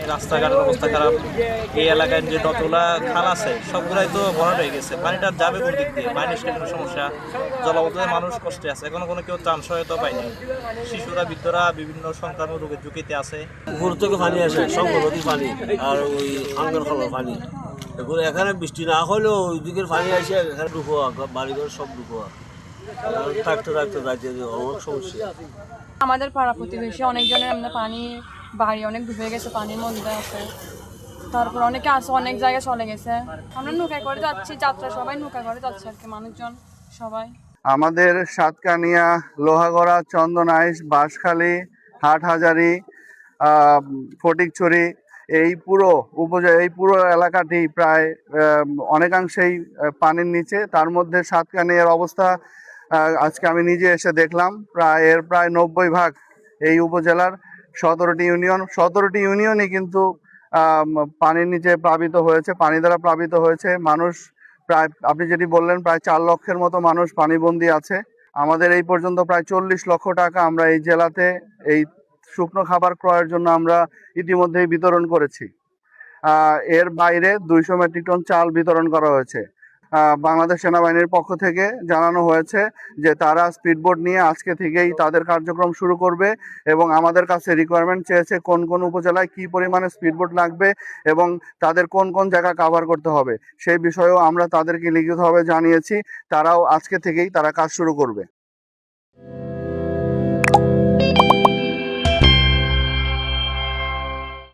এই রাস্তাঘাটের অবস্থা খারাপ। এই এলাকায় যে যতগুলা খাল আছে সবগুলাই তো ভরাট হয়ে গেছে, পানিটা যাবে কোন দিক দিয়ে? পানি নিষ্কাশনের সমস্যা, জলাবদ্ধতায় মানুষ কষ্টে আছে, এখনো কোনো কেউ ত্রাণ সহায়তা পায়নি। শিশুরা বৃদ্ধরা বিভিন্ন সংক্রামক রোগের ঝুঁকিতে আছে। উপর থেকে পানি আসে, শঙ্কর নদীর পানি আর ওই আঙ্গর খালের পানি। এখন এখানে বৃষ্টি না হলেও ওই দিকের পানি আসে, এখানে ডুবোয়া, বাড়িঘর সব ডুবোয়া, থাকতে থাকতে যাইতে অনেক সমস্যা। আমাদের পাড়া প্রতিবেশী অনেকজনের এমনি পানি বাড়ি অনেক ডুবে গেছে, পানির মধ্যে আছে। তারপর অনেকে আছে, অনেক জায়গায় চলে গেছে। আমরা নৌকায় করে যাচ্ছি, যাত্রা সবাই নৌকায় করে যাচ্ছে আর কি, মানুষজন সবাই। আমাদের সাতকানিয়া, লোহাগড়া, চন্দনাইশ, বাঁশখালী, হাটহাজারী, ফটিকছড়ি এই পুরো এলাকাটি প্রায় অনেকাংশেই পানির নিচে। তার মধ্যে সাতকানিয়ার অবস্থা আজকে আমি নিজে এসে দেখলাম, প্রায় 90% এই উপজেলার 17টি ইউনিয়নই কিন্তু পানির নিচে প্লাবিত হয়েছে, পানি দ্বারা প্লাবিত হয়েছে। মানুষ প্রায়, আপনি যেটি বললেন, প্রায় 4 লক্ষের মতো মানুষ পানিবন্দী আছে। আমাদের এই পর্যন্ত প্রায় 40 লক্ষ টাকা আমরা এই জেলাতে এই শুকনো খাবার ক্রয়ের জন্য আমরা ইতিমধ্যেই বিতরণ করেছি। এর বাইরে 200 মেট্রিক টন চাল বিতরণ করা হয়েছে। বাংলাদেশ সেনাবাহিনীর পক্ষ থেকে জানানো হয়েছে যে তারা স্পিডবোট নিয়ে আজকে থেকেই তাদের কার্যক্রম শুরু করবে এবং আমাদের কাছে রিকোয়ারমেন্ট চেয়েছে কোন কোন উপজেলায় কি পরিমাণে স্পিডবোট লাগবে এবং তাদের কোন কোন জায়গা কভার করতে হবে সেই বিষয়েও আমরা তাদেরকে লিখিতভাবে জানিয়েছি। তারাও আজকে থেকেই তারা কাজ শুরু করবে।